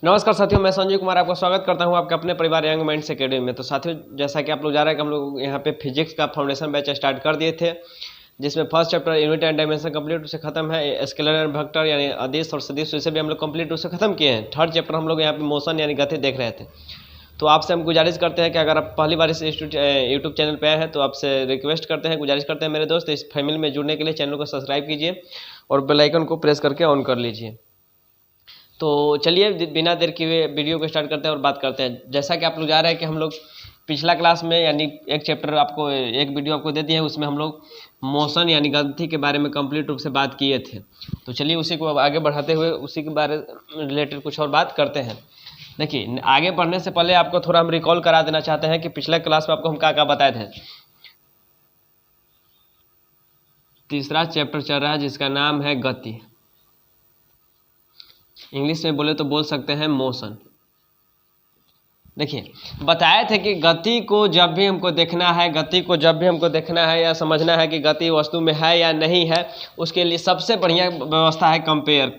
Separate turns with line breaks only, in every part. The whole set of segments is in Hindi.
नमस्कार साथियों, मैं संजय कुमार आपका स्वागत करता हूं आपके अपने परिवार यंग माइंड्स एकेडमी में। तो साथियों, जैसा कि आप लोग जा रहे हैं कि हम लोग यहां पे फिजिक्स का फाउंडेशन बैच स्टार्ट कर दिए थे, जिसमें first chapter unit and dimension complete रूप से खत्म है। स्केलर एंड वेक्टर यानी अदिश और सदिश इसे भी हम लोग कंप्लीट रूप से खत्म किए हैं। थर्ड चैप्टर हम लोग यहाँ पे मोशन यानी गति देख रहे थे। तो आपसे हम गुजारिश करते हैं कि अगर आप पहली बार इस यूट्यूब चैनल पे आए हैं तो आपसे रिक्वेस्ट करते हैं, गुजारिश करते हैं मेरे दोस्त, इस फैमिली में जुड़ने के लिए चैनल को सब्सक्राइब कीजिए और बेल आइकन को प्रेस करके ऑन कर लीजिए। तो चलिए बिना देर किए वीडियो को स्टार्ट करते हैं और बात करते हैं। जैसा कि आप लोग जा रहे हैं कि हम लोग पिछला क्लास में यानी एक चैप्टर आपको एक वीडियो आपको दे दिया है, उसमें हम लोग मोशन यानी गति के बारे में कंप्लीट रूप से बात किए थे। तो चलिए उसी को आगे बढ़ाते हुए उसी के बारे में रिलेटेड कुछ और बात करते हैं। देखिए, आगे बढ़ने से पहले आपको थोड़ा हम रिकॉल करा देना चाहते हैं कि पिछले क्लास में आपको हम क्या क्या बताए थे। तीसरा चैप्टर चल रहा है जिसका नाम है गति। इंग्लिश में बोले तो बोल सकते हैं मोशन। देखिए, बताए थे कि गति को जब भी हमको देखना है, गति को जब भी हमको देखना है या समझना है कि गति वस्तु में है या नहीं है, उसके लिए सबसे बढ़िया व्यवस्था है कंपेयर।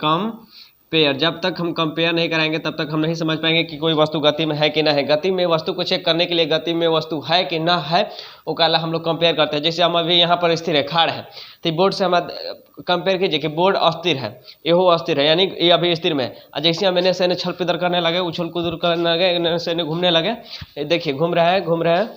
जब तक हम कंपेयर नहीं कराएंगे तब तक हम नहीं समझ पाएंगे कि कोई वस्तु गति में है कि ना है। गति में वस्तु को चेक करने के लिए गति में वस्तु है कि ना है वो काला हम लोग कंपेयर करते हैं। जैसे हम अभी यहाँ पर स्थिर है, खाड़ है, तो बोर्ड से हम कंपेयर कीजिए कि बोर्ड अस्थिर है, ये अस्थिर है, यानी ये अभी स्थिर में है। जैसे हम इन्हें से छल पिदर करने लगे, उछल कूद करने लगे, इन्हें से घूमने लगे, देखिए घूम रहा है,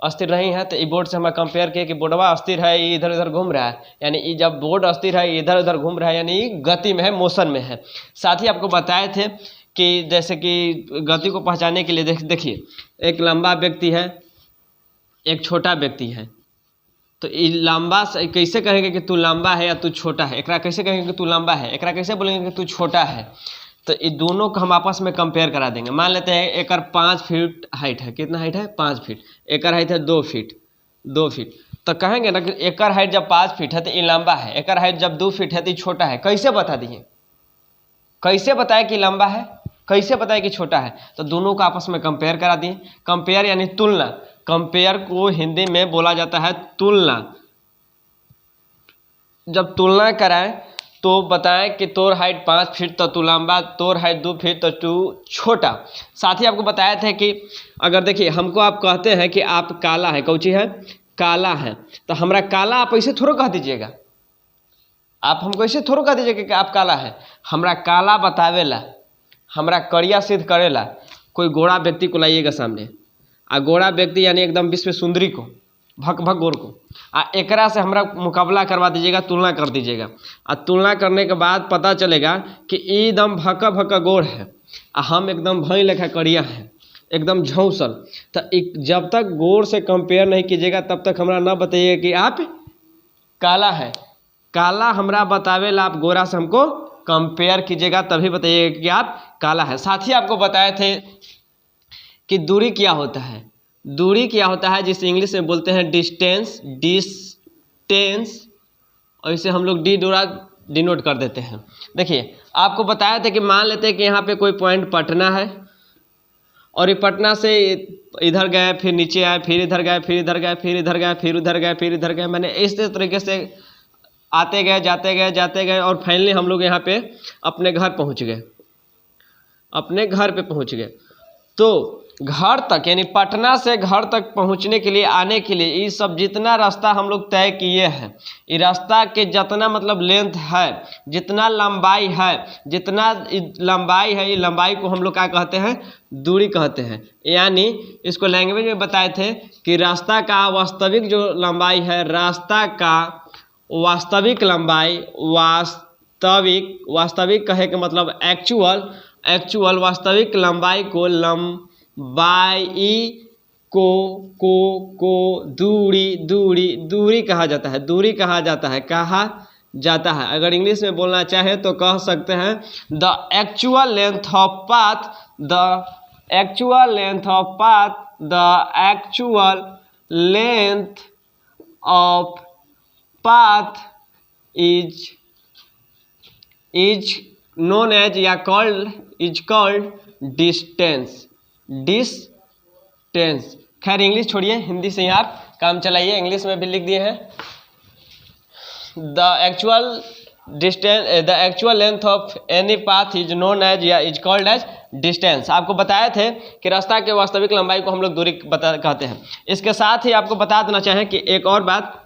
अस्थिर नहीं है। तो ई बोर्ड से हम कंपेयर किए कि बोर्डवा अस्थिर है, ये इधर उधर घूम रहा है, यानी ये जब बोर्ड अस्थिर है इधर उधर घूम रहा है यानी गति में है, मोशन में है। साथ ही आपको बताए थे कि जैसे कि गति को पहचानने के लिए देखिए, एक लंबा व्यक्ति है, एक छोटा व्यक्ति है। तो ये लंबा कैसे कहेंगे कि तू लंबा है या तू छोटा है, एकरा कैसे कहेंगे कि तू लंबा है, एकरा कैसे बोलेंगे कि तू छोटा है। तो ये दोनों को हम आपस में कंपेयर करा देंगे। मान लेते हैं एक 5 फीट हाइट है, कितना हाइट है 5 फीट, एक हाइट है 2 फीट। तो कहेंगे ना कि एक हाइट जब 5 फीट है तो ये लंबा है, एक हाइट जब 2 फीट है तो ये छोटा है। कैसे बता दिए, कैसे बताए कि लंबा है, कैसे बताए कि छोटा है। तो दोनों को आपस में कंपेयर करा दिए। कंपेयर यानी तुलना। कंपेयर को हिंदी में बोला जाता है तुलना। जब तुलना कराएं तो बताएं कि तोर हाइट 5 फीट तो तू लंबा, तोर हाइट 2 फीट तो तू छोटा। साथ ही आपको बताया था कि अगर देखिए हमको आप कहते हैं कि आप काला है, कौची है काला है, तो हमरा काला आप ऐसे थोड़ा कह दीजिएगा, आप हमको ऐसे थोड़ा कह दीजिएगा कि आप काला है। हमरा काला बतावेला, हमरा करिया सिद्ध करेला कोई गोरा व्यक्ति को लाइएगा सामने, आ गोरा व्यक्ति यानी एकदम विश्व सुंदरी को, भक भक गोर को, एकरा से हमरा मुकाबला करवा दीजिएगा, तुलना कर दीजिएगा। तुलना करने के बाद पता चलेगा कि एकदम भका भका गोर है, हम एकदम भई लेखा करिया है, एकदम झौसल। तो जब तक गोर से कंपेयर नहीं कीजिएगा तब तक हमरा ना बताइएगा कि आप काला है। काला हमरा बतावेला आप गोरा से हमको कंपेयर कीजिएगा, तभी बताइएगा कि आप काला है। साथ ही आपको बताए थे कि दूरी क्या होता है। दूरी क्या होता है जिसे इंग्लिश में बोलते हैं डिस्टेंस। और इसे हम लोग डी द्वारा डिनोट कर देते हैं। देखिए, आपको बताया था कि मान लेते हैं कि यहाँ पे कोई पॉइंट पटना है और ये पटना से इधर गए, फिर नीचे आए, फिर इधर गए, फिर इधर गए, फिर इधर गए, फिर उधर गए, फिर इधर गए, मैंने इस तरीके से आते गए जाते गए और फाइनली हम लोग यहाँ पे अपने घर पहुँच गए। तो घर तक यानी पटना से घर तक पहुंचने के लिए, आने के लिए ये सब जितना रास्ता हम लोग तय किए हैं, ये रास्ता के जितना मतलब लेंथ है, जितना लंबाई है, ये लंबाई को हम लोग क्या कहते हैं, दूरी कहते हैं। यानी इसको लैंग्वेज में बताए थे कि रास्ता का वास्तविक जो लंबाई है, रास्ता का वास्तविक लंबाई, वास्तविक कहे के मतलब एक्चुअल वास्तविक लंबाई को लंबाई को दूरी कहा जाता है। अगर इंग्लिश में बोलना चाहे तो कह सकते हैं the actual length of path is known as या called distance। खैर इंग्लिश छोड़िए, हिंदी से ही आप काम चलाइए। इंग्लिश में भी लिख दिए हैं the actual distance, the actual length of any path is known as या इज कॉल्ड एज डिस्टेंस। आपको बताए थे कि रास्ता के वास्तविक लंबाई को हम लोग दूरी कहते हैं। इसके साथ ही आपको बता देना चाहें कि एक और बात,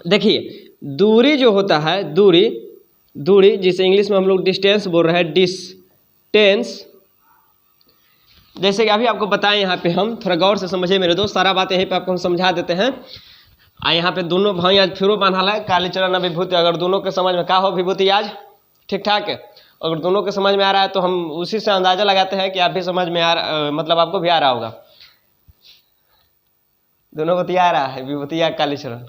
देखिए दूरी जो होता है, दूरी जिसे इंग्लिश में हम लोग डिस्टेंस बोल रहे हैं, डिस्टेंस, जैसे कि अभी आपको बताएं, यहाँ पे हम थोड़ा गौर से समझिए मेरे दोस्त, सारा बात यहीं पे आपको हम समझा देते हैं। यहाँ पे दोनों भाई आज फिरो बांधल है, कालीचरण विभूति, अगर दोनों के समझ में, का हो विभूति आज ठीक ठाक है, अगर दोनों के समझ में आ रहा है तो हम उसी से अंदाजा लगाते हैं कि आप भी समझ में मतलब आपको भी आ रहा होगा। दोनों को आ रहा है, विभूति या कालीचरण।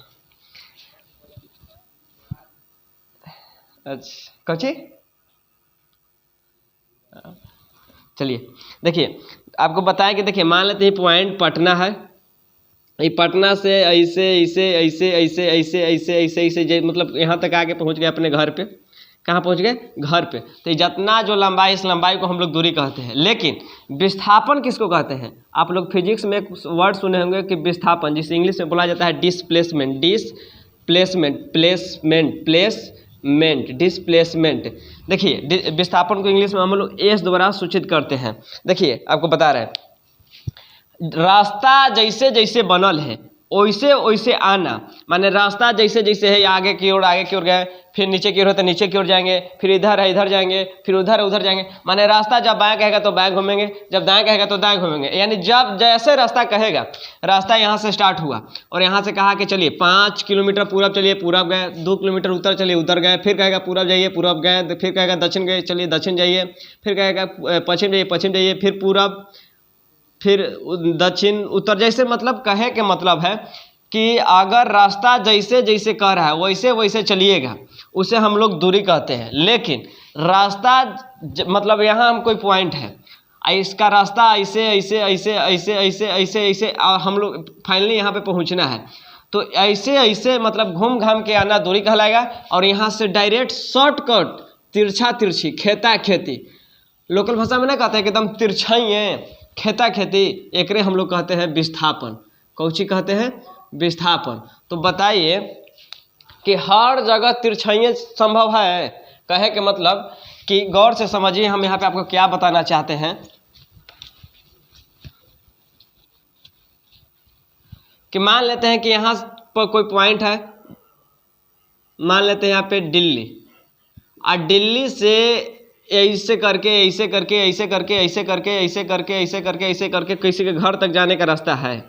अच्छा कौची, चलिए देखिए आपको बताया कि देखिए मान लेते हैं पॉइंट पटना है, ये पटना से ऐसे ऐसे ऐसे ऐसे ऐसे ऐसे ऐसे ऐसे मतलब यहाँ तक आके पहुँच गए अपने घर पे। कहाँ पहुँच गए? घर पे। तो ये जितना जो लंबाई, इस लंबाई को हम लोग दूरी कहते हैं। लेकिन विस्थापन किसको कहते हैं? आप लोग फिजिक्स में एक वर्ड सुने होंगे कि विस्थापन, जिसे इंग्लिश में बोला जाता है डिस्प्लेसमेंट, डिस्प्लेसमेंट। देखिए विस्थापन को इंग्लिश में हम लोग एस द्वारा सूचित करते हैं। देखिए आपको बता रहे हैं, रास्ता जैसे जैसे बनल है वैसे वैसे आना, माने रास्ता जैसे जैसे है, आगे की ओर गए, फिर नीचे की ओर है तो नीचे की ओर जाएंगे, फिर इधर है इधर जाएंगे, फिर उधर है उधर जाएंगे। माने रास्ता जब बाएं कहेगा तो बाएं घूमेंगे, जब दाएं कहेगा तो दाएं घूमेंगे। यानी जब जैसे रास्ता कहेगा, रास्ता यहाँ से स्टार्ट हुआ और यहाँ से कहा कि चलिए 5 किलोमीटर पूरब चलिए, पूरब गए, 2 किलोमीटर उत्तर चलिए, उधर गए, फिर कहेगा पूरब जाइए, पूरब गए, फिर कहेगा दक्षिण गए, चलिए दक्षिण जाइए, फिर कहेगा पश्चिम जाइए, पश्चिम जाइए, फिर पूरब, फिर दक्षिण, उत्तर। जैसे मतलब कहे के मतलब है कि अगर रास्ता जैसे जैसे कह रहा है वैसे वैसे चलिएगा, उसे हम लोग दूरी कहते हैं। लेकिन रास्ता मतलब यहाँ हम कोई पॉइंट है, इसका रास्ता ऐसे ऐसे ऐसे ऐसे ऐसे ऐसे ऐसे हम लोग फाइनली यहाँ पे पहुँचना है, तो ऐसे ऐसे मतलब घूम घाम के आना दूरी कहलाएगा। और यहाँ से डायरेक्ट शॉर्टकट, तिरछा तिरछी, खेता खेती, लोकल भाषा में ना कहते हैं कि एकदम तिरछाई है, खेता खेती, एकरे हम लोग कहते हैं विस्थापन। कौची कहते हैं? विस्थापन। तो बताइए कि हर जगह तिरछाइयाँ संभव है? कहे के मतलब कि गौर से समझिए, हम यहाँ पे आपको क्या बताना चाहते हैं कि मान लेते हैं कि यहाँ पर कोई पॉइंट है, मान लेते हैं यहाँ पे दिल्ली, और दिल्ली से ऐसे करके ऐसे करके ऐसे करके ऐसे करके ऐसे करके ऐसे करके ऐसे करके किसी के घर तक जाने का रास्ता है।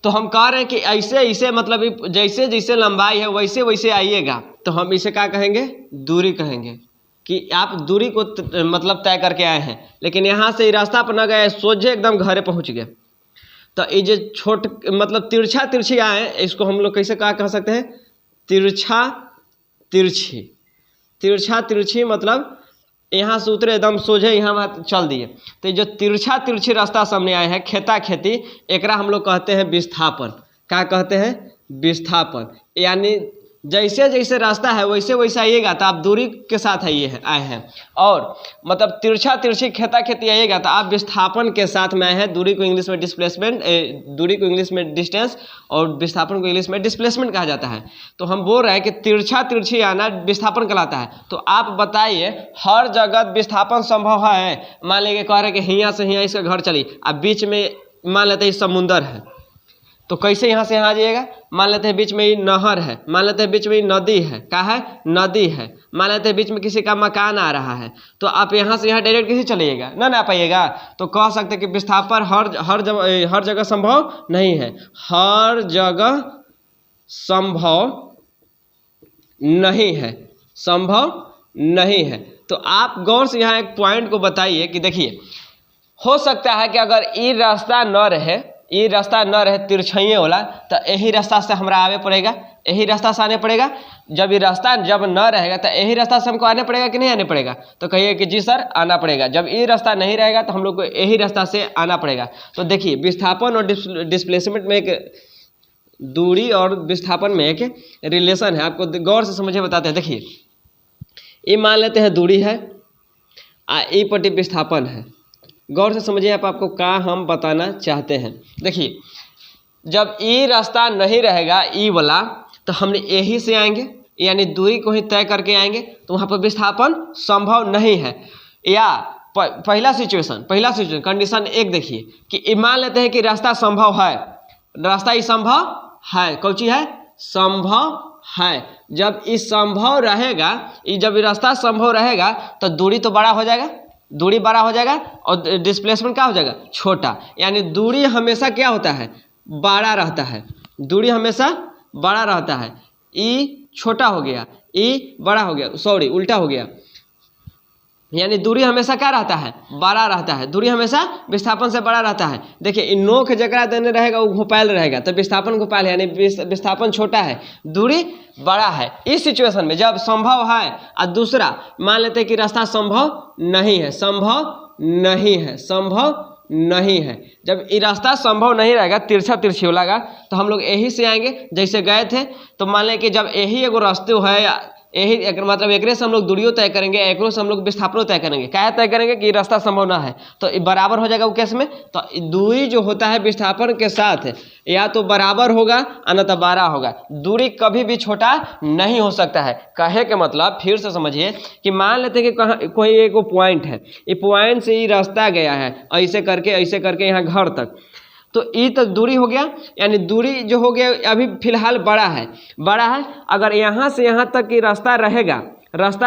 तो हम कह रहे हैं कि ऐसे ऐसे मतलब जैसे जैसे लंबाई है वैसे वैसे आइएगा, तो हम इसे क्या कहेंगे? दूरी कहेंगे। कि आप दूरी को मतलब तय करके आए हैं, लेकिन यहाँ से रास्ता पर न गए, सोझे एकदम घरे पहुँच गए। तो ये जो छोट मतलब तिरछा तिरछी आए, इसको हम लोग कैसे क्या कह सकते हैं? तिरछा तिरछी। तिरछा तिरछी मतलब यहाँ से उतरे एकदम सोझे यहाँ चल दिए। तो ये जो तिरछा तिरछी रास्ता सामने आए हैं, खेता खेती, एकरा हम लोग कहते हैं विस्थापन। क्या कहते हैं? विस्थापन। यानी जैसे जैसे रास्ता है वैसे वैसे आइएगा तो आप दूरी के साथ आए हैं, और मतलब तिरछा तिरछी खेता खेती आइएगा तो आप विस्थापन के साथ में आए हैं। दूरी को इंग्लिश में डिस्प्लेसमेंट, दूरी को इंग्लिश में डिस्टेंस, और विस्थापन को इंग्लिश में डिस्प्लेसमेंट कहा जाता है। तो हम बोल रहे हैं कि तिरछा तिरछी आना विस्थापन कहलाता है। तो आप बताइए, हर जगह विस्थापन संभव है? मान लीजिए कह रहे हैं कि यहाँ से यहाँ इसका घर चली, अब बीच में मान लेते हैं समुंदर है, तो कैसे यहाँ से यहाँ आ जाइएगा? मान लेते हैं बीच में ही नहर है, मान लेते हैं बीच में ही नदी है, क्या है? नदी है। मान लेते हैं बीच में किसी का मकान आ रहा है, तो आप यहाँ से यहाँ डायरेक्ट कैसे चलिएगा? ना आ पाइएगा। तो कह सकते हैं कि विस्थापन हर जगह संभव नहीं है, हर जगह संभव नहीं है, संभव नहीं है। तो आप गौर से यहाँ एक पॉइंट को बताइए कि देखिए, हो सकता है कि अगर ये रास्ता न रहे, ये रास्ता न रहे तिरछाइये वाला, तो यही रास्ता से हमरा आवे पड़ेगा, यही रास्ता से आने पड़ेगा। जब ये रास्ता जब न रहेगा तो यही रास्ता से हमको आने पड़ेगा कि नहीं आने पड़ेगा? तो कहिए कि जी सर आना पड़ेगा। जब ये रास्ता नहीं रहेगा तो हम लोग को यही रास्ता से आना पड़ेगा। तो देखिए विस्थापन और डिस्प्लेसमेंट में एक दूरी और विस्थापन में एक रिलेशन है, आपको गौर से समझे बताते हैं। देखिए ये मान लेते हैं दूरी है, ये पट्टी विस्थापन है। गौर से समझिए आपको क्या हम बताना चाहते हैं। देखिए जब ये रास्ता नहीं रहेगा ई वाला, तो हम यही से आएंगे, यानी दूरी को ही तय करके आएंगे तो वहाँ पर विस्थापन संभव नहीं है। या पहला सिचुएशन कंडीशन एक देखिए कि मान लेते हैं कि रास्ता संभव है, रास्ता ही संभव है, कौन चीज है, संभव है। जब इस संभव रहेगा, जब रास्ता संभव रहेगा तो दूरी तो बड़ा हो जाएगा, दूरी बड़ा हो जाएगा और डिस्प्लेसमेंट क्या हो जाएगा, छोटा। यानी दूरी हमेशा क्या होता है, बड़ा रहता है, दूरी हमेशा बड़ा रहता है। ई छोटा हो गया, ई बड़ा हो गया, सॉरी उल्टा हो गया। यानी दूरी हमेशा क्या रहता है, बड़ा रहता है, दूरी हमेशा विस्थापन से बड़ा रहता है। देखिए नोक जगह देने रहेगा वो घोपायल रहेगा तो विस्थापन घोपायल है, यानी विस्थापन छोटा है, दूरी बड़ा है। इस सिचुएशन में जब संभव है और दूसरा मान लेते हैं कि रास्ता संभव नहीं है, संभव नहीं है। जब ये रास्ता संभव नहीं रहेगा, तिरछा तिरछी होगा, तो हम लोग यही से आएंगे जैसे गए थे। तो मान लें कि जब यही एगो रास्ते है, यही मतलब एक से हम लोग दूरियों तय करेंगे, एक से हम लोग विस्थापनों तय करेंगे। क्या तय करेंगे कि रास्ता संभव ना है तो बराबर हो जाएगा वो केस में। तो दूरी जो होता है विस्थापन के साथ या तो बराबर होगा या तो बड़ा होगा, दूरी कभी भी छोटा नहीं हो सकता है। कहे के मतलब फिर से समझिए कि मान लेते हैं कि कोई एक पॉइंट है, ये पॉइंट से ये रास्ता गया है ऐसे करके यहाँ घर तक, तो ये तो दूरी हो गया। यानी दूरी जो हो गया अभी फिलहाल बड़ा है। अगर यहाँ से यहाँ तक की रास्ता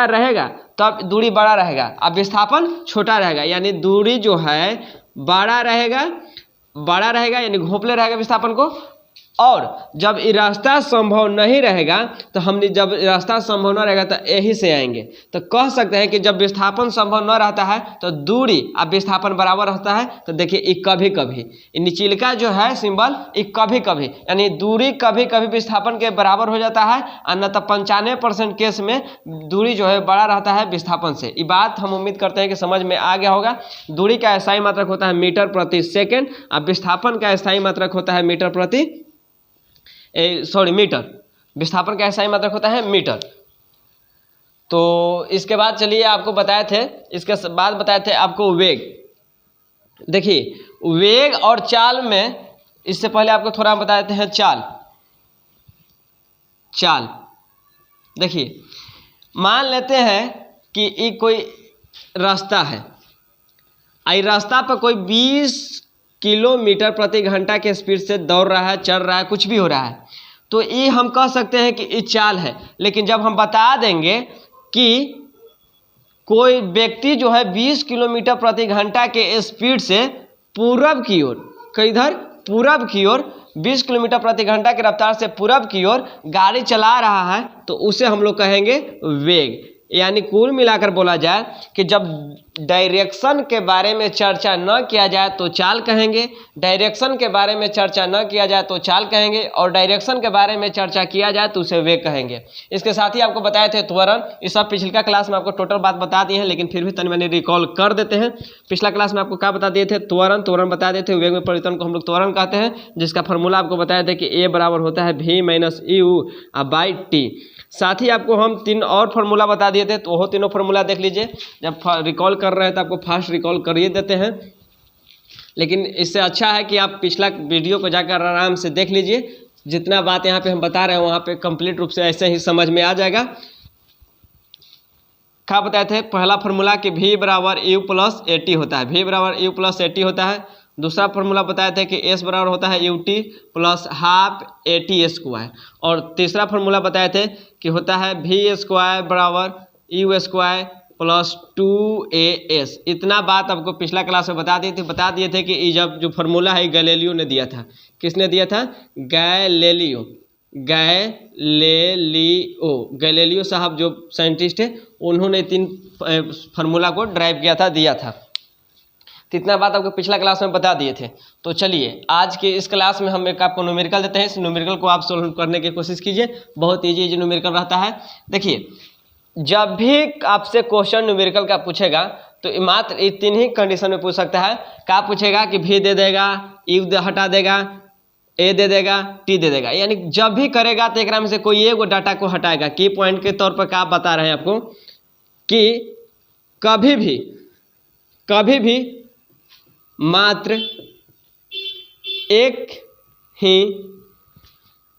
रहेगा तब दूरी बड़ा रहेगा, अब विस्थापन छोटा रहेगा। यानी दूरी जो है बड़ा रहेगा यानी घोंपले रहेगा विस्थापन को। और जब ये रास्ता संभव नहीं रहेगा तो हमने जब रास्ता संभव न रहेगा तो यही से आएंगे। तो कह सकते हैं कि जब विस्थापन संभव न रहता है तो दूरी अब विस्थापन बराबर रहता है। तो देखिए ये कभी कभी निचलिका जो है सिंबल, ये कभी कभी यानी दूरी कभी कभी विस्थापन के बराबर हो जाता है, अन्यथा 95% केस में दूरी जो है बड़ा रहता है विस्थापन से। ये बात हम उम्मीद करते हैं कि समझ में आ गया होगा। दूरी का स्थायी मात्रक होता है मीटर प्रति सेकेंड, अब विस्थापन का स्थायी मात्रक होता है मीटर। विस्थापन का स्थायी मात्रक होता है मीटर। तो इसके बाद चलिए आपको बताए थे आपको वेग। देखिए वेग और चाल में, इससे पहले आपको थोड़ा बता देते हैं चाल। देखिए मान लेते हैं कि ये कोई रास्ता है, आई रास्ता पर कोई 20 किलोमीटर प्रति घंटा के स्पीड से दौड़ रहा है, चल रहा है, कुछ भी हो रहा है, तो ये हम कह सकते हैं कि ये चाल है। लेकिन जब हम बता देंगे कि कोई व्यक्ति जो है 20 किलोमीटर प्रति घंटा के स्पीड से पूरब की ओर, किधर, पूरब की ओर 20 किलोमीटर प्रति घंटा की रफ्तार से पूरब की ओर गाड़ी चला रहा है, तो उसे हम लोग कहेंगे वेग। यानी कुल मिलाकर बोला जाए कि जब डायरेक्शन के बारे में चर्चा न किया जाए तो चाल कहेंगे, डायरेक्शन के बारे में चर्चा न किया जाए तो चाल कहेंगे, और डायरेक्शन के बारे में चर्चा किया जाए तो उसे वेग कहेंगे। इसके साथ ही आपको बताए थे त्वरण। ये सब पिछला क्लास में आपको टोटल बात बता दी है, लेकिन फिर भी तनि मैंने रिकॉल कर देते हैं। पिछला क्लास में आपको क्या बता दिए थे, त्वरण बता दिए थे। वेग में परिवर्तन को हम लोग त्वरण कहते हैं, जिसका फॉर्मूला आपको बताया था कि ए बराबर होता है v-u/t। साथ ही आपको हम 3 और फार्मूला बता दिए थे, तो वो तीनों फार्मूला देख लीजिए। जब रिकॉल कर रहे हैं तो आपको फास्ट रिकॉल कर ही देते हैं, लेकिन इससे अच्छा है कि आप पिछला वीडियो को जाकर आराम से देख लीजिए। जितना बात यहाँ पे हम बता रहे हैं वहाँ पे कंप्लीट रूप से ऐसे ही समझ में आ जाएगा। क्या बताए थे, पहला फार्मूला कि v बराबर u+at होता है, v बराबर u+at होता है। दूसरा फार्मूला बताए थे कि s बराबर होता है ut + ½ at²। और तीसरा फार्मूला बताए थे कि होता है v² बराबर u² + 2as। इतना बात आपको पिछला क्लास में बता दिए थे कि जब जो फार्मूला है गैलीलियो ने दिया था। किसने दिया था, गैलीलियो साहब जो साइंटिस्ट है, उन्होंने 3 फार्मूला को ड्राइव किया था, दिया था। इतना बात आपको पिछला क्लास में बता दिए थे। तो चलिए आज के इस क्लास में हम एक आपको न्यूमेरिकल देते हैं। इस न्यूमेरिकल को आप सोल्व करने की कोशिश कीजिए, बहुत इजी न्यूमेरिकल रहता है। देखिए जब भी आपसे क्वेश्चन न्यूमेरिकल का पूछेगा तो मात्र 3 ही कंडीशन में पूछ सकता है। क्या पूछेगा कि v दे देगा, u हटा देगा, a दे देगा, t दे देगा। यानी जब भी करेगा तो एक में से कोई एक डाटा को हटाएगा। की पॉइंट के तौर पर क्या बता रहे हैं आपको कि कभी भी मात्र एक ही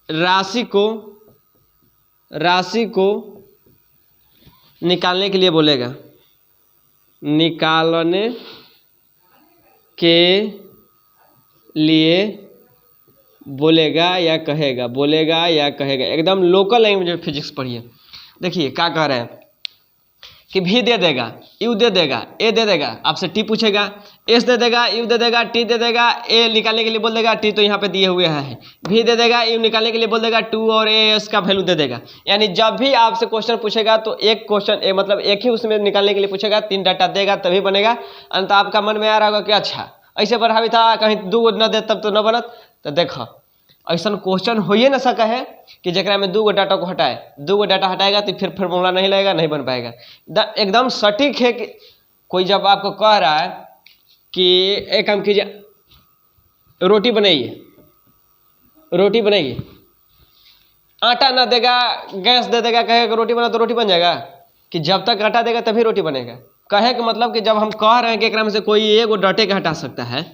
राशि को राशि को निकालने के लिए बोलेगा, निकालने के लिए बोलेगा या कहेगा, बोलेगा या कहेगा। एकदम लोकल लैंग्वेज में फिजिक्स पढ़िए। देखिए क्या कह रहे हैं कि भी दे देगा, यू दे देगा, ए दे देगा, आपसे टी पूछेगा, एस दे देगा, यू दे देगा, टी दे देगा, ए निकालने के लिए बोल देगा, टी तो यहाँ पे दिए हुए हैं, भी दे देगा, यू निकालने के लिए बोल देगा, टू और ए एस का वैल्यू दे देगा। यानी जब भी आपसे क्वेश्चन पूछेगा तो एक क्वेश्चन मतलब एक ही उसमें निकालने के लिए पूछेगा, 3 डाटा देगा तभी बनेगा। अंत आपका मन में आ रहा होगा कि अच्छा ऐसे बढ़ा भी था, कहीं 2 न दे तब तो न बनत। तो देखो ऐसा क्वेश्चन हो ही ना सका है कि जरा में 2 डाटा को हटाए, 2 डाटा हटाएगा तो फिर फॉर्मूला नहीं लगेगा, नहीं बन पाएगा। एकदम सटीक है कि कोई जब आपको कह रहा है कि एक काम कीजिए, रोटी बनाइए, रोटी बनाइए, आटा ना देगा, गैस दे देगा, कहेगा रोटी बना तो रोटी बन जाएगा कि जब तक आटा देगा तभी रोटी बनेगा। कहे कि मतलब कि जब हम कह रहे हैं कि एक में से कोई 1 डाटे का हटा सकता है,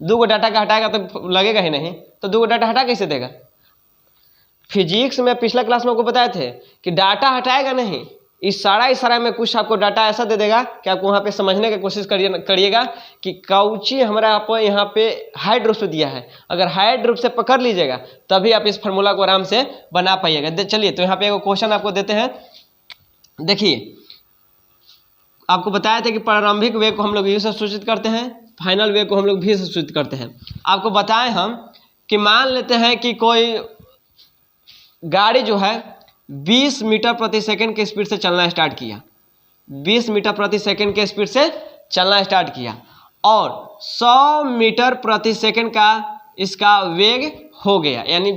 2 डाटा का हटाएगा तो लगेगा ही नहीं, तो 2 डाटा हटा कैसे देगा। फिजिक्स में पिछला क्लास में आपको बताए थे कि डाटा हटाएगा नहीं, इशारा में कुछ आपको डाटा ऐसा दे देगा कि आपको वहाँ पे समझने की कोशिश करिएगा कि कौची हमारा आपको यहाँ पे हाइड रूप से दिया है। अगर हाइड रूप से पकड़ लीजिएगा तभी आप इस फार्मूला को आराम से बना पाइएगा। चलिए तो यहाँ पे एक क्वेश्चन आपको देते हैं। देखिए आपको बताया था कि प्रारंभिक वेग को हम लोग यू से सूचित करते हैं, फाइनल वेग को हम लोग भी से सूचित करते हैं। आपको बताएं हम कि मान लेते हैं कि कोई गाड़ी जो है 20 मीटर प्रति सेकंड के स्पीड से चलना स्टार्ट किया, 20 मीटर प्रति सेकंड के स्पीड से चलना स्टार्ट किया और 100 मीटर प्रति सेकंड का इसका वेग हो गया। यानी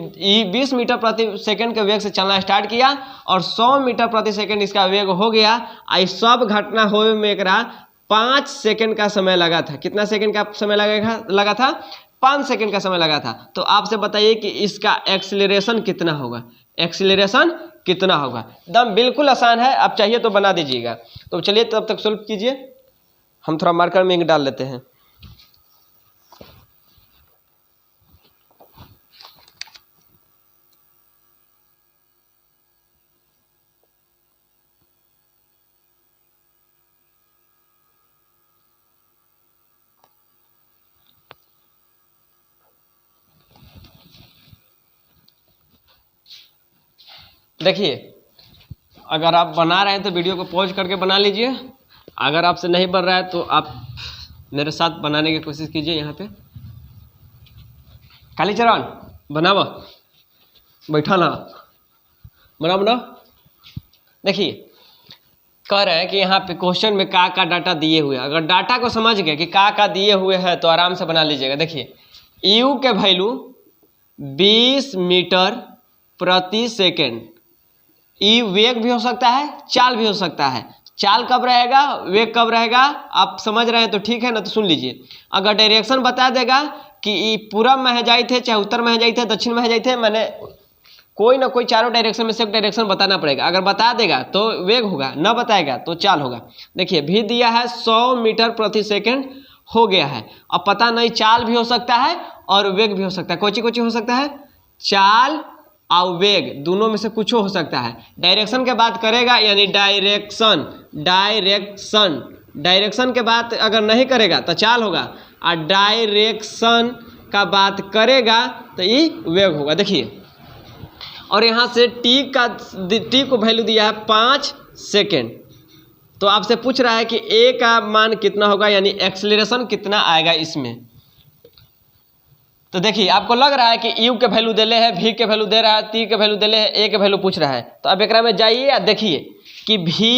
20 मीटर प्रति सेकंड के वेग से चलना स्टार्ट किया और 100 मीटर प्रति सेकंड इसका वेग हो गया। आई सब घटना होने में एक 5 सेकंड का समय लगा था। कितना सेकंड का समय लगा था? 5 सेकंड का समय लगा था। तो आपसे बताइए कि इसका एक्सीलरेशन कितना होगा, एक्सीलरेशन कितना होगा। एकदम बिल्कुल आसान है, आप चाहिए तो बना दीजिएगा। तो चलिए तब तक सॉल्व कीजिए, हम थोड़ा मार्कर में इंक डाल लेते हैं। देखिए अगर आप बना रहे हैं तो वीडियो को पॉज करके बना लीजिए, अगर आपसे नहीं बन रहा है तो आप मेरे साथ बनाने की कोशिश कीजिए। यहाँ पे कालीचरण बनाओ, बैठा ना, बनाओ। देखिए कह रहे हैं कि यहाँ पे क्वेश्चन में का डाटा दिए हुए हैं। अगर डाटा को समझ गए कि का दिए हुए हैं तो आराम से बना लीजिएगा। देखिए यू के वैल्यू 20 मीटर प्रति सेकेंड, ई वेग भी हो सकता है, चाल भी हो सकता है। चाल कब रहेगा, वेग कब रहेगा, आप समझ रहे हैं तो ठीक है ना। तो सुन लीजिए, अगर डायरेक्शन बता देगा कि ई पूरब में जाए थे, चाहे उत्तर में जाए थे, दक्षिण में जाए थे, मैंने कोई ना कोई चारों डायरेक्शन में से एक डायरेक्शन बताना पड़ेगा। अगर बता देगा तो वेग होगा, न बताएगा तो चाल होगा। देखिए भी दिया है 100 मीटर प्रति सेकेंड हो गया है। अब पता नहीं चाल भी हो सकता है और वेग भी हो सकता है। कोची हो सकता है, चाल और वेग दोनों में से कुछ हो सकता है। डायरेक्शन के बात करेगा यानी डायरेक्शन के बात अगर नहीं करेगा तो चाल होगा, और डायरेक्शन का बात करेगा तो ये वेग होगा। देखिए और यहाँ से टी को वैल्यू दिया है 5 सेकेंड। तो आपसे पूछ रहा है कि ए का मान कितना होगा, यानी एक्सीलरेशन कितना आएगा इसमें। तो देखिए आपको लग रहा है कि यू के वैल्यू दे ले है, भी के वैल्यू दे रहा है, टी के वैल्यू दे ले है, ए के वैल्यू पूछ रहा है। तो अब एकरा में जाइए या देखिए कि भी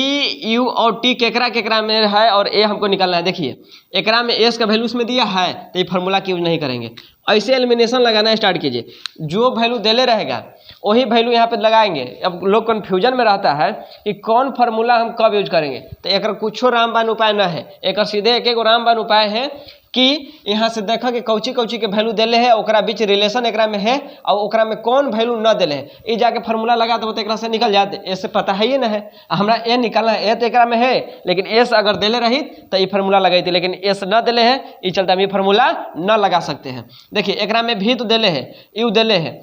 यू और टी केकरा में है और ए हमको निकालना है। देखिए एकरा में एस का वैल्यू इसमें दिया है तो ये फार्मूला की यूज नहीं करेंगे, ऐसे एलिमिनेशन लगाना स्टार्ट कीजिए। जो वैल्यू देले रहेगा वही वैल्यू यहाँ पे लगाएंगे। अब लोग कन्फ्यूजन में रहता है कि कौन फार्मूला हम कब यूज करेंगे, तो एक कुछो रामबाण उपाय न है, एक सीधे एक रामबाण उपाय है कि यहाँ से देखा कि कौची के वैल्यू देले है, ओकरा बीच रिलेशन एकरा में है और ओकरा में कौन वैल्यू न देले है, ये जाके फार्मूला लगा तो एकरा से निकल जाते। ऐसे पता है ही ना है, हमरा ए निकालना है, ए तो एकरा में है, लेकिन एस अगर देले रही तो ये फार्मूला लगाई थी, लेकिन एस न देले है, ये चलता हम ये फार्मूला न लगा सकते हैं। देखिए एकरा में भी तो देले है, यू देले है,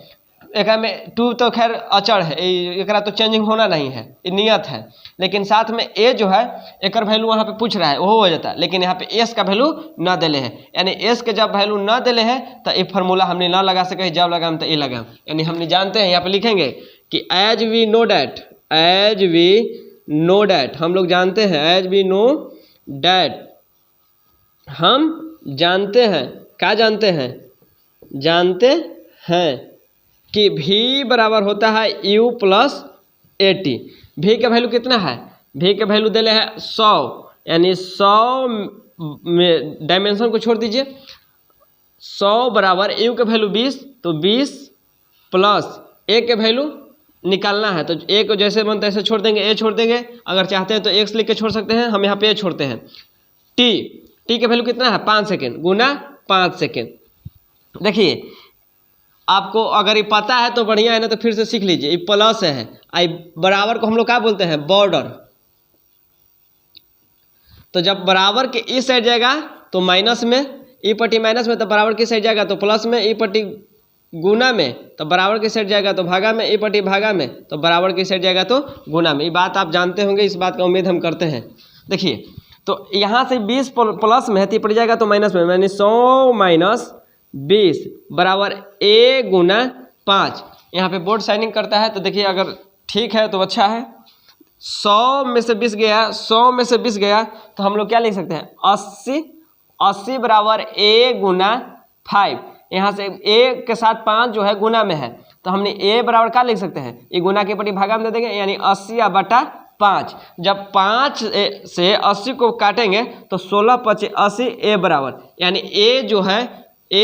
एक में 2 तो खैर अचर है, एक तो चेंजिंग होना नहीं है, ये नियत है। लेकिन साथ में ए जो है एक वैल्यू वहाँ पे पूछ रहा है वो हो जाता है, लेकिन यहाँ पे एस का वैल्यू ना दिले है, यानी एस के जब वैल्यू ना दिले है तो ये फार्मूला हमने ना लगा सके, जब लगाम तो ये लगाम, यानी हमने जानते हैं। यहाँ पे लिखेंगे कि एज वी नो डैट, हम लोग जानते हैं, एज वी नो डैट, हम जानते हैं, क्या जानते हैं, जानते हैं कि v बराबर होता है u प्लस 80। v का वैल्यू कितना है, v का वैल्यू दे है 100, यानी 100 में डायमेंशन को छोड़ दीजिए, 100 बराबर u का वैल्यू 20, तो 20 प्लस a के वैल्यू निकालना है, तो a को जैसे बनता है ऐसे छोड़ देंगे, a छोड़ देंगे, अगर चाहते हैं तो x लिख के छोड़ सकते हैं, हम यहाँ पे a छोड़ते हैं। t का वैल्यू कितना है 5 सेकेंड गुना 5 सेकेंड। देखिए आपको अगर ये पता है तो बढ़िया है, ना तो फिर से सीख लीजिए। ये प्लस है, आई बराबर को हम लोग क्या बोलते हैं, बॉर्डर। तो जब बराबर के इस साइड जाएगा तो माइनस में, ई पट्टी माइनस में, तो बराबर की साइड जाएगा तो प्लस में, ई पट्टी गुना में तो बराबर की साइड जाएगा तो भागा में, ई पट्टी भागा में तो बराबर की साइड जाएगा तो गुना में। ये बात आप जानते होंगे, इस बात का उम्मीद हम करते हैं। देखिए तो यहाँ से 20 प्लस में है तो पड़ जाएगा तो माइनस में, यानी 100 माइनस 20 बराबर a गुना 5। यहाँ पे बोर्ड साइनिंग करता है तो देखिए अगर ठीक है तो अच्छा है। 100 में से 20 गया, 100 में से 20 गया तो हम लोग क्या लिख सकते हैं 80 बराबर a गुना 5। यहाँ से a के साथ 5 जो है गुना में है तो हमने a बराबर क्या लिख सकते हैं, ये गुना के पट्टी भागा में दे देंगे, यानी 80 बटा 5। जब 5 से 80 को काटेंगे तो 16 × 80 a बराबर, यानी a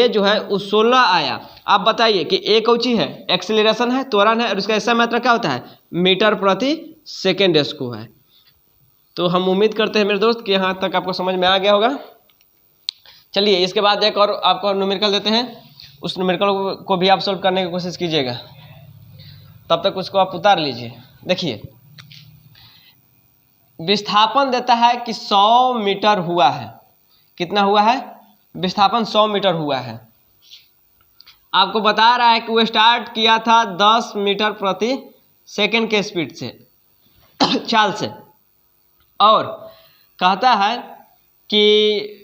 जो है वो 16 आया। आप बताइए कि a कौची है, एक्सीलरेशन है, त्वरण है, और इसका ऐसा मात्रा क्या होता है, मीटर प्रति सेकेंड स्क्वायर है। तो हम उम्मीद करते हैं मेरे दोस्त कि यहाँ तक आपको समझ में आ गया होगा। चलिए इसके बाद एक और आपको न्यूमेरिकल देते हैं, उस न्यूमेरिकल को भी आप सॉल्व करने की कोशिश कीजिएगा, तब तक उसको आप उतार लीजिए। देखिए विस्थापन देता है कि 100 मीटर हुआ है, कितना हुआ है, विस्थापन 100 मीटर हुआ है। आपको बता रहा है कि वो स्टार्ट किया था 10 मीटर प्रति सेकेंड के स्पीड से चाल से, और कहता है कि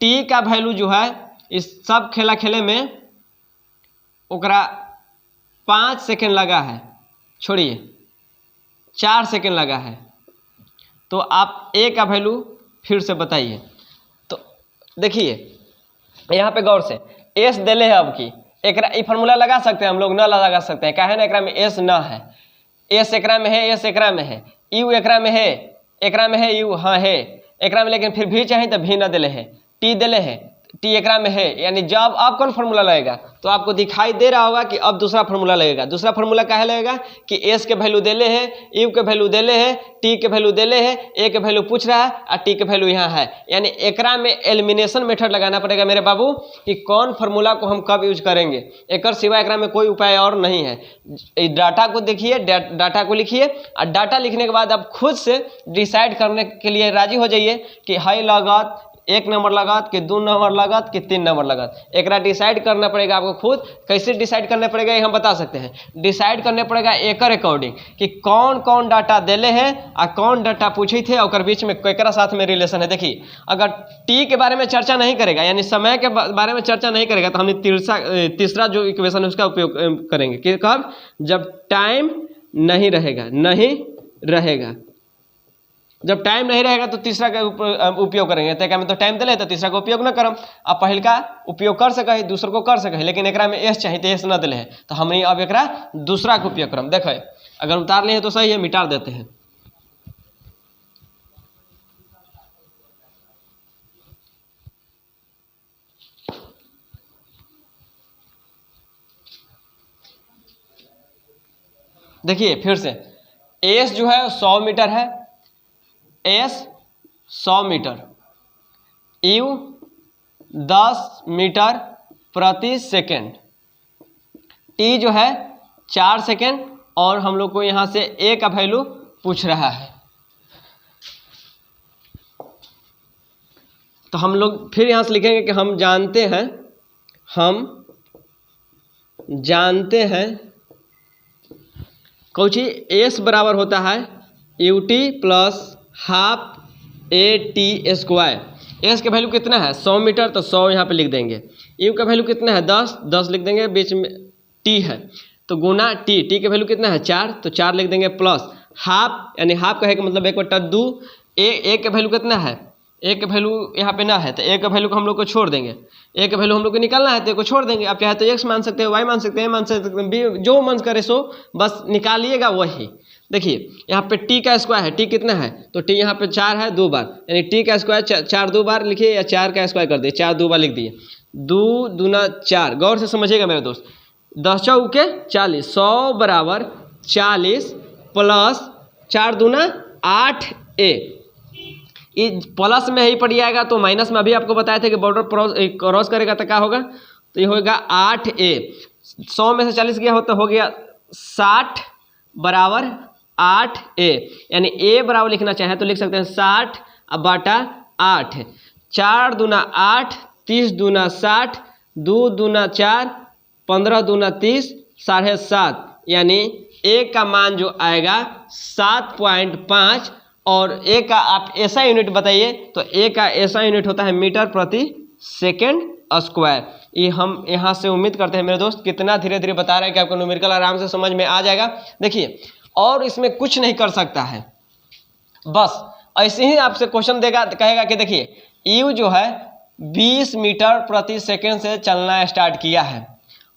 t का वैल्यू जो है इस सब खेले में ओकरा 5 सेकेंड लगा है, छोड़िए 4 सेकेंड लगा है। तो आप a का वैल्यू फिर से बताइए। तो देखिए यहाँ पे गौर से s दिले है, अब की एक फार्मूला लगा सकते हैं हम लोग, न लगा सकते हैं, काहे ना एकरा में s न है, s एकरा में है, s एकरा में है, u एकरा में है, u हाँ है एकरा में, लेकिन फिर भी चाहिए तो भी न दिले है, t दिले है, t एकरा में है, यानी जब आप कौन फार्मूला लगेगा तो आपको दिखाई दे रहा होगा कि अब दूसरा फार्मूला लगेगा। दूसरा फार्मूला काहे लगेगा कि s के वैल्यू देले है, u के वैल्यू देले है, t के वैल्यू देले है, a के वैल्यू पूछ रहा है और t के वैल्यू यहाँ है, यानी एकरा में एलिमिनेशन मेथड लगाना पड़ेगा मेरे बाबू कि कौन फार्मूला को हम कब यूज करेंगे। एक सिवा एकरा में कोई उपाय और नहीं है। डाटा को देखिए, डाटा को लिखिए, और डाटा लिखने के बाद आप खुद से डिसाइड करने के लिए राजी हो जाइए कि हाई लागत 1 नंबर लागत कि 2 नंबर लागत कि 3 नंबर लागत। एक डिसाइड करना पड़ेगा आपको खुद। कैसे डिसाइड करना पड़ेगा ये हम बता सकते हैं। डिसाइड करना पड़ेगा एकर अकॉर्डिंग कि कौन कौन डाटा देले है और कौन डाटा पूछे थे और बीच में केकरा साथ में रिलेशन है। देखिए अगर टी के बारे में चर्चा नहीं करेगा, यानी समय के बारे में चर्चा नहीं करेगा, तो हमने तीसरा जो इक्वेशन है उसका उपयोग करेंगे कि कब, जब टाइम नहीं रहेगा। जब टाइम नहीं रहेगा तो तीसरा का उपयोग करेंगे। तो में तो टाइम दिले तो तीसरा का उपयोग न करम, अब पहल का उपयोग कर सके, दूसरा को कर सके, लेकिन एकरा में एस चाहिए तो एस न दिले है, तो हमने अब एकरा दूसरा का उपयोग करम। देखे अगर उतार लिए तो सही है, मिटा देते हैं। देखिए फिर से एस जो है 100 मीटर है, एस 100 मीटर, यू 10 मीटर प्रति सेकेंड, टी जो है 4 सेकेंड, और हम लोग को यहाँ से ए का वैल्यू पूछ रहा है। तो हम लोग फिर यहाँ से लिखेंगे कि हम जानते हैं जानते हैं कौची एस बराबर होता है U T plus half A T square. S का वैल्यू कितना है 100 मीटर, तो 100 यहाँ पे लिख देंगे। यू का वैल्यू कितना है 10 लिख देंगे, बीच में टी है तो गुना टी का वैल्यू कितना है 4, तो 4 लिख देंगे, प्लस हाफ, यानी हाफ कहे का मतलब 1/2। ए का वैल्यू कितना है, ए का वैल्यू यहाँ पे ना है तो ए का वैल्यू को हम लोग को छोड़ देंगे। ए का वैल्यू हम लोग को निकालना है तो ए को छोड़ देंगे। आप चाहे तो एक्स मान सकते हैं, वाई मान सकते हैं, मान सकते हैं, बी, जो मन करे सो बस निकालिएगा वही। देखिए यहाँ पे टी का स्क्वायर है, टी कितना है तो टी यहाँ पे 4 है 2 बार, यानी टी का स्क्वायर 4 2 बार लिखिए, या 4 का स्क्वायर कर दिए, 4 2 बार लिख दिए, 2 दूना 4। गौर से समझिएगा मेरे दोस्त, 10 चौके 40, 100 बराबर 40 प्लस 4 दूना 8 ए। प्लस में ही पड़ जाएगा तो माइनस में अभी आपको बताया था कि बॉर्डर क्रॉस करेगा तो क्या होगा, तो ये होगा 8a। 100 में से 40 गया हो गया 60 बराबर 8a, यानी a बराबर लिखना चाहें तो लिख सकते हैं 60 बटा 8। 4 दूना 8, 30 दूना 60, 2 दूना 4, 15 दूना 30, 7.5, यानी a का मान जो आएगा 7.5। और ए का आप ऐसा यूनिट बताइए तो ए का ऐसा यूनिट होता है मीटर प्रति सेकेंड स्क्वायर। ये हम यहाँ से उम्मीद करते हैं मेरे दोस्त कितना धीरे धीरे बता रहे हैं कि आपको न्यूमेरिकल आराम से समझ में आ जाएगा। देखिए और इसमें कुछ नहीं कर सकता है, बस ऐसे ही आपसे क्वेश्चन देगा, कहेगा कि देखिए यू जो है 20 मीटर प्रति सेकेंड से चलना स्टार्ट किया है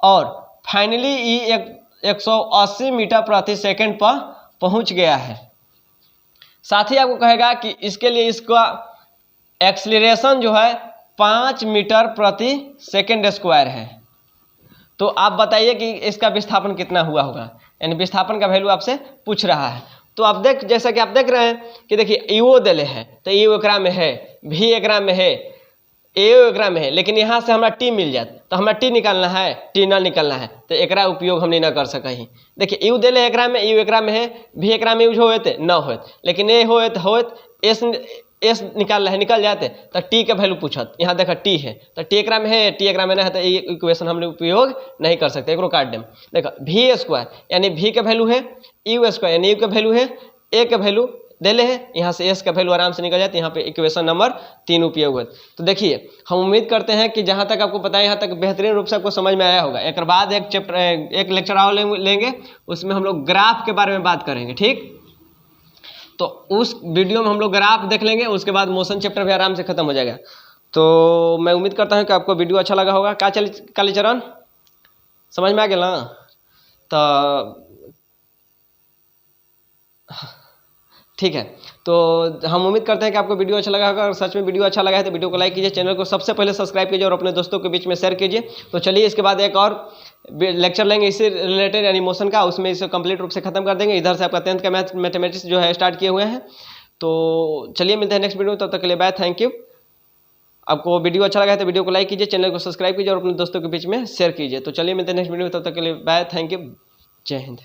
और फाइनली ये 180 मीटर प्रति सेकेंड पर पहुँच गया है। साथ ही आपको कहेगा कि इसके लिए इसका एक्सीलरेशन जो है 5 मीटर प्रति सेकेंड स्क्वायर है। तो आप बताइए कि इसका विस्थापन कितना हुआ होगा, यानी विस्थापन का वैल्यू आपसे पूछ रहा है। तो आप जैसा कि आप देख रहे हैं कि देखिए यू दिले है तो यू एकरा में है, भी एकरा में है, ए एकरा में है, लेकिन यहाँ से हमारा टी मिल जाए तो हमारा टी निकालना है, टी ना निकालना है तो एकरा उपयोग हम नहीं ना कर सका ही। देखिए यू दिले एकरा में, यू एकरा में है, भी एकरा में यूज होते न होत, लेकिन ए होत एस निकालना है, निकल जाते तो टी का वैल्यू पूछत। यहाँ देखा टी है तो टी एकरा में है, टी एकरा में ना है तो ये इक्वेशन हम लोग उपयोग नहीं कर सकते, एक काट दें। देखो भी स्क्वायर यानी भी का वैल्यू है, यू स्क्वायर यानी यू का वैल्यू है, ए का वैल्यू देले है, यहाँ से एस का वैल्यू आराम से निकल जाते, यहाँ पे इक्वेशन नंबर 3 उपयोग हुआ। तो देखिए हम उम्मीद करते हैं कि जहाँ तक आपको पता है यहाँ तक बेहतरीन रूप से आपको समझ में आया होगा। एक बाद एक लेक्चर और लेंगे, उसमें हम लोग ग्राफ के बारे में बात करेंगे, ठीक। तो उस वीडियो में हम लोग ग्राफ देख लेंगे, उसके बाद मोशन चैप्टर भी आराम से खत्म हो जाएगा। तो मैं उम्मीद करता हूँ कि आपको वीडियो अच्छा लगा होगा। क्या कालीचरण समझ में आ गया ना? तो ठीक है, तो हम उम्मीद करते हैं कि आपको वीडियो अच्छा लगा होगा। अगर सच में वीडियो अच्छा लगा है तो वीडियो को लाइक कीजिए, चैनल को सबसे पहले सब्सक्राइब कीजिए और अपने दोस्तों के बीच में शेयर कीजिए। तो चलिए इसके बाद एक और लेक्चर लेंगे इससे रिलेटेड यानी मोशन का, उसमें इसे कंप्लीट रूप से खत्म कर देंगे। इधर से आपका 10th का मैथमेटिक्स जो है स्टार्ट किए हुए हैं। तो चलिए मिलते हैं नेक्स्ट वीडियो, तब तक के लिए बाय, थैंक यू। आपको वीडियो अच्छा लगा है तो वीडियो को लाइक कीजिए, चैनल को सब्सक्राइब कीजिए और अपने दोस्तों के बीच में शेयर कीजिए। तो चलिए मिलते हैं नेक्स्ट वीडियो, तब तक के लिए बाय, थैंक यू, जय हिंद।